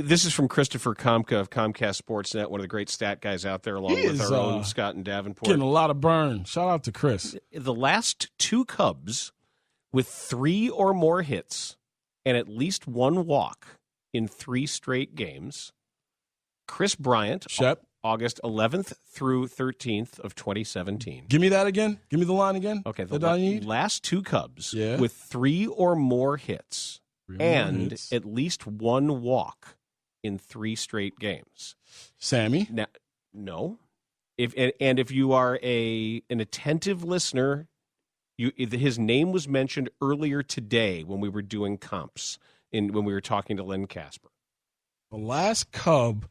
This is from Christopher Komka of Comcast Sportsnet, one of the great stat guys out there, along with our own Scott and Davenport. Getting a lot of burn. Shout out to Chris. The last two Cubs with 3 or more hits and at least 1 walk in 3 straight games. Chris Bryant, Shep. August 11th through 13th of 2017. Give me that again. Give me the line again. Okay, the last 2 Cubs with 3 or more hits at least 1 walk in 3 straight games. Sammy? Now, no. If you are an attentive listener, his name was mentioned earlier today when we were doing comps, when we were talking to Len Casper. The last Cub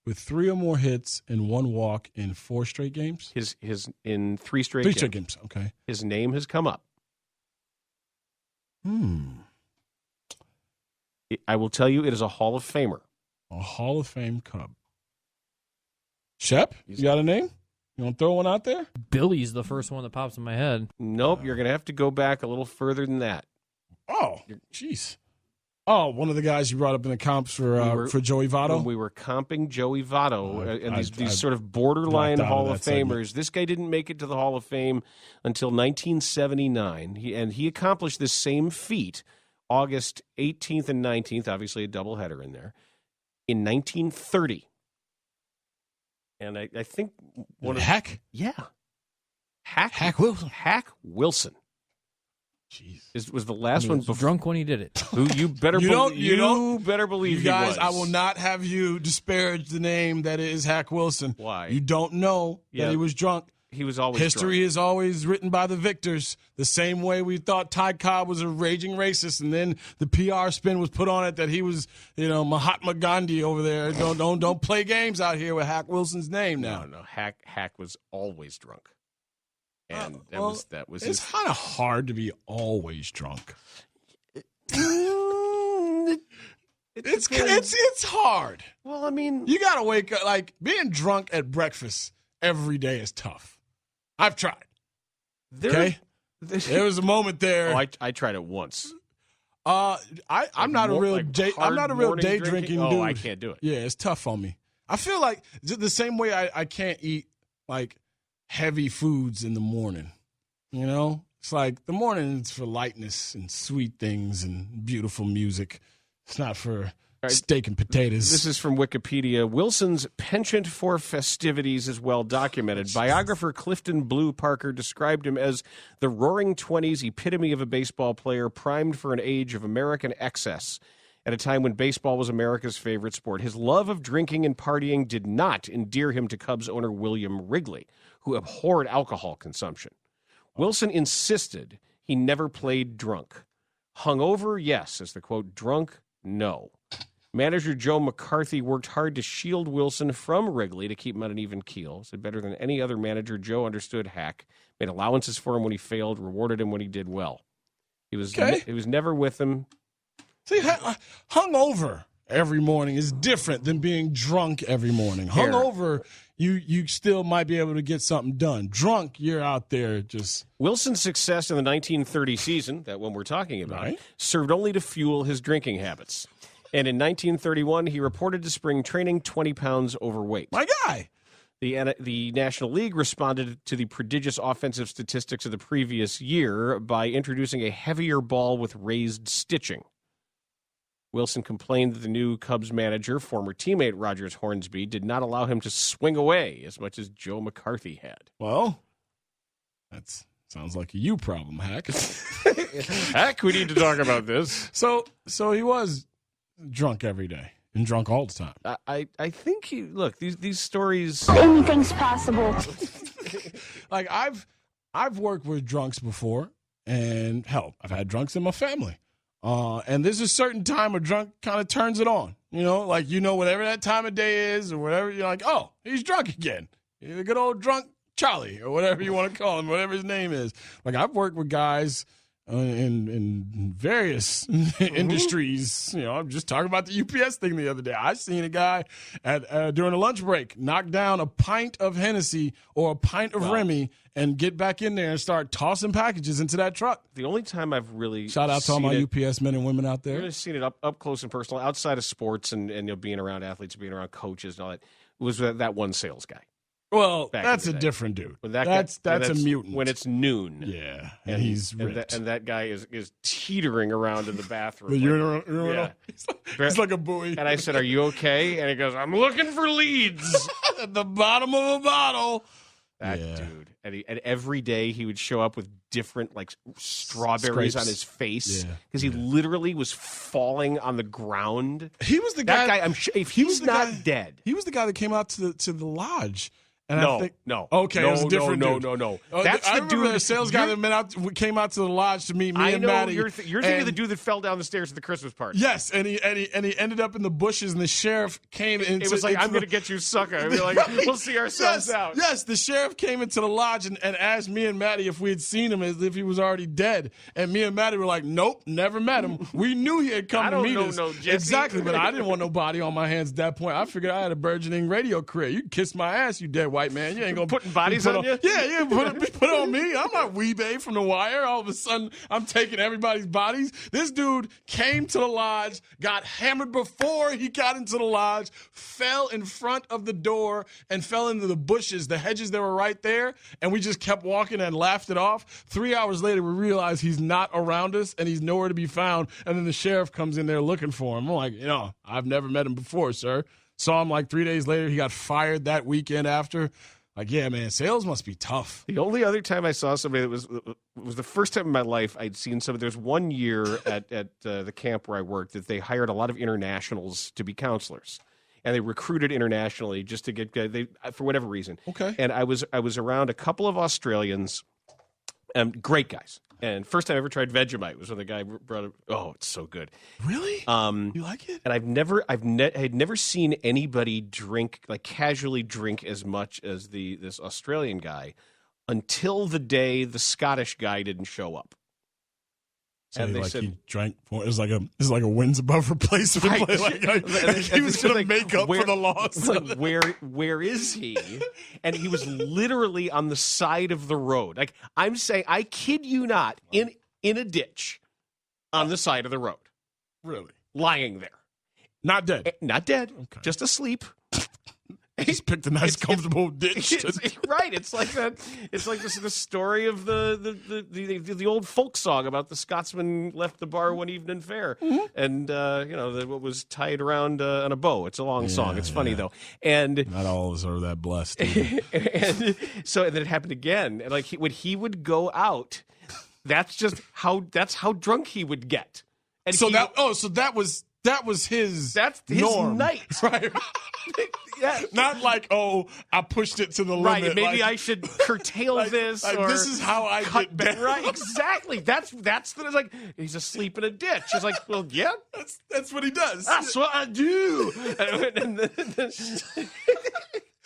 with 3 or more hits and 1 walk in 4 straight games? His in 3 straight games. 3 straight games. Okay. His name has come up. I will tell you, it is a Hall of Famer. A Hall of Fame Cub. Shep, you got a name? You want to throw one out there? Billy's the first one that pops in my head. Nope, you're going to have to go back a little further than that. Oh, jeez. Oh, one of the guys you brought up in the comps for Joey Votto? When we were comping Joey Votto and these sort of borderline Hall of Famers. Segment. This guy didn't make it to the Hall of Fame until 1979. He accomplished this same feat August 18th and 19th, obviously a doubleheader in there, in 1930. And I think one of Hack? Yeah. Hack Wilson. Hack Wilson. Jeez. Was the last one before, drunk when he did it. Who you better better believe you guys, he was. I will not have you disparage the name that is Hack Wilson. Why? You don't know that he was drunk. He was always History drunk. is always written by the victors. The same way we thought Ty Cobb was a raging racist, and then the PR spin was put on it that he was, Mahatma Gandhi over there. Don't play games out here with Hack Wilson's name now. No. Hack was always drunk, and that was. It's kind of hard to be always drunk. It's hard. Well, I mean, you got to wake up. Like, being drunk at breakfast every day is tough. I've tried. There was a moment there. Oh, I tried it once. I'm not a real day drinking dude. I can't do it. Yeah, it's tough on me. I feel like the same way I can't eat like heavy foods in the morning. It's like the morning is for lightness and sweet things and beautiful music. It's not for steak and potatoes. This is from Wikipedia. Wilson's penchant for festivities is well documented. Biographer Clifton Blue Parker described him as the roaring 20s epitome of a baseball player primed for an age of American excess at a time when baseball was America's favorite sport. His love of drinking and partying did not endear him to Cubs owner William Wrigley, who abhorred alcohol consumption. Wilson insisted he never played drunk. Hungover, yes. As the quote, drunk, no. Manager Joe McCarthy worked hard to shield Wilson from Wrigley to keep him on an even keel. Said better than any other manager, Joe understood Hack, made allowances for him when he failed, rewarded him when he did well. He was never with him. See, hungover every morning is different than being drunk every morning. Hungover, you still might be able to get something done. Drunk, you're out there just... Wilson's success in the 1930 season, that one we're talking about, served only to fuel his drinking habits. And in 1931, he reported to spring training 20 pounds overweight. My guy! The National League responded to the prodigious offensive statistics of the previous year by introducing a heavier ball with raised stitching. Wilson complained that the new Cubs manager, former teammate Rogers Hornsby, did not allow him to swing away as much as Joe McCarthy had. Well, that sounds like a you problem, Hack. Hack, we need to talk about this. So he was drunk every day and drunk all the time. I think these stories. Anything's possible. Like I've worked with drunks before, and hell, I've had drunks in my family. And there's a certain time a drunk kind of turns it on. Whatever that time of day is or whatever, you're like, oh, he's drunk again. He's a good old drunk Charlie or whatever you want to call him, whatever his name is. Like, I've worked with guys in various industries. I'm just talking about the UPS thing the other day. I seen a guy during a lunch break knock down a pint of Hennessy or a pint of Remy and get back in there and start tossing packages into that truck. The only time I've really shout out to all my UPS men and women out there. I've really seen it up close and personal, outside of sports and being around athletes, being around coaches and all that. It was that one sales guy. Well, that's a different dude. That's a mutant. When it's noon. Yeah, and he's ripped. And that guy is teetering around in the bathroom. The urinal. Yeah. He's like a buoy. And I said, "Are you okay?" And he goes, "I'm looking for leads." At the bottom of a bottle. That dude. And every day he would show up with different strawberries on his face because he literally was falling on the ground. He was the guy. That guy. I'm sure if he's not dead, he was the guy that came out to the lodge. And no. Okay, it was a different dude. No. That's the dude, the sales guy that came out to the lodge to meet me and Maddie. You're thinking of the dude that fell down the stairs at the Christmas party. Yes, and he ended up in the bushes, and the sheriff came in. It was like, I'm going to get you, sucker. And we're like, we'll see ourselves out. Yes, the sheriff came into the lodge and asked me and Maddie if we had seen him as if he was already dead. And me and Maddie were like, nope, never met him. We knew he had come to meet us. Jesse. Exactly, but I didn't want no body on my hands at that point. I figured I had a burgeoning radio career. You can kiss my ass, you dead white man. You ain't going to putting bodies on you? Yeah, put on me. I'm not Weebay from The Wire. All of a sudden, I'm taking everybody's bodies. This dude came to the lodge, got hammered before he got into the lodge, fell in front of the door, and fell into the bushes, the hedges that were right there, and we just kept walking and laughed it off. 3 hours later, we realized he's not around us, and he's nowhere to be found, and then the sheriff comes in there looking for him. I'm like, I've never met him before, sir. Saw him 3 days later. He got fired that weekend after. Yeah, man, sales must be tough. The only other time I saw somebody that was the first time in my life I'd seen somebody. There's 1 year at the camp where I worked that they hired a lot of internationals to be counselors, and they recruited internationally just to get for whatever reason. Okay. And I was around a couple of Australians, great guys. And first time I ever tried Vegemite was when the guy brought it. Oh, it's so good. Really? You like it? And I had never seen anybody casually drink as much as this Australian guy until the day the Scottish guy didn't show up. So and they said he drank. It was like a wins above replacement. Right. He was going to make up for the loss. Where is he? And he was literally on the side of the road. I'm saying, I kid you not, in a ditch on the side of the road. Really? Lying there. Not dead. Not dead. Okay. Just asleep. Just picked a nice, comfortable ditch. Right. It's like that. It's like the story of the old folk song about the Scotsman left the bar one evening fair, and what was tied around on a bow. It's a long song. It's funny though, and not all of us are that blessed. And then it happened again, and when he would go out, that's how drunk he would get. And that was his norm. Night. Right. Yeah. Not I pushed it to the limit. Right. Maybe I should curtail this. Or this is how I get back. Right. Exactly. That's he's asleep in a ditch. It's like, well, yeah. That's what he does. That's what I do.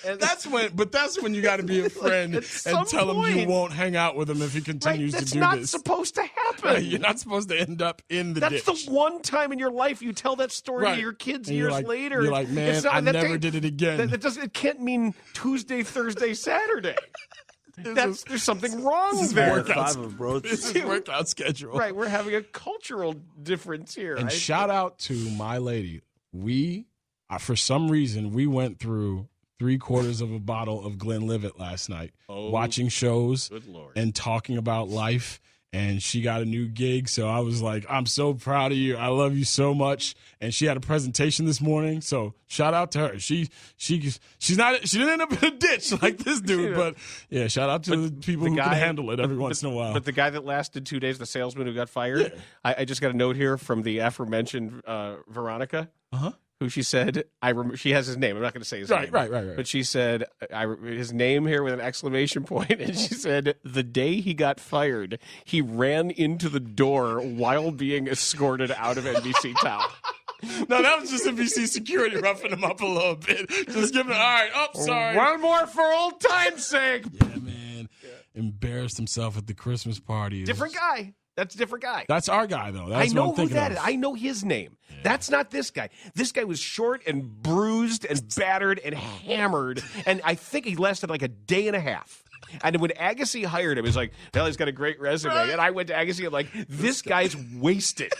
And that's when you got to be a friend and tell him you won't hang out with him if he continues to do this. That's not supposed to happen. Right, you're not supposed to end up in the ditch. That's the one time in your life you tell that story to your kids years later. You're like, man, I never did it again. It can't mean Tuesday, Thursday, Saturday. There's something wrong there. This is workout schedule. Right, we're having a cultural difference here. And shout out to my lady. For some reason, we went through 3/4 of a bottle of Glenlivet last night, watching shows and talking about life. And she got a new gig, so I was like, I'm so proud of you. I love you so much. And she had a presentation this morning, so shout out to her. She didn't end up in a ditch like this dude, but yeah, shout out to the people who can handle it every once in a while. But the guy that lasted 2 days, the salesman who got fired, I just got a note here from the aforementioned Veronica. Who she said, she has his name. I'm not going to say his name. Right. But she said, his name here with an exclamation point, and she said, the day he got fired, he ran into the door while being escorted out of NBC Tower. No, that was just NBC security roughing him up a little bit. Just giving all right, sorry. One more for old time's sake. Yeah, man. Embarrassed himself at the Christmas party. Different guy. That's a different guy. That's our guy, though. That's I know what I'm who thinking that of. is. I know his name. Yeah. That's not this guy. This guy was short and bruised and battered and hammered, and I think he lasted like a day and a half. And when Agassi hired him, he's like, well, he's got a great resume. Right. And I went to Agassi and like, this guy's wasted.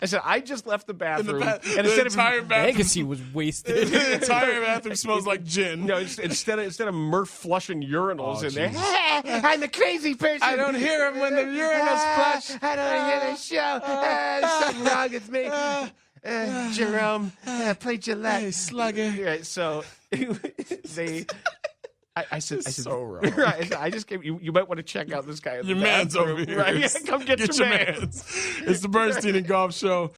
I said, I just left the bathroom. And instead entire of bathroom, Agassi was wasted. the entire bathroom smells like gin. No, instead of Murph flushing urinals in there, I'm the crazy person. I don't hear him when the urinals flush. I don't hear the show. There's something wrong with me. Jerome, play Gillette. Hey, slugger. Right, so I said, so wrong. Right, I just came. You might want to check out this guy. In Your the man's bathroom, over here. Right? Yeah, come get your man. It's the Bernstein and Goff Show.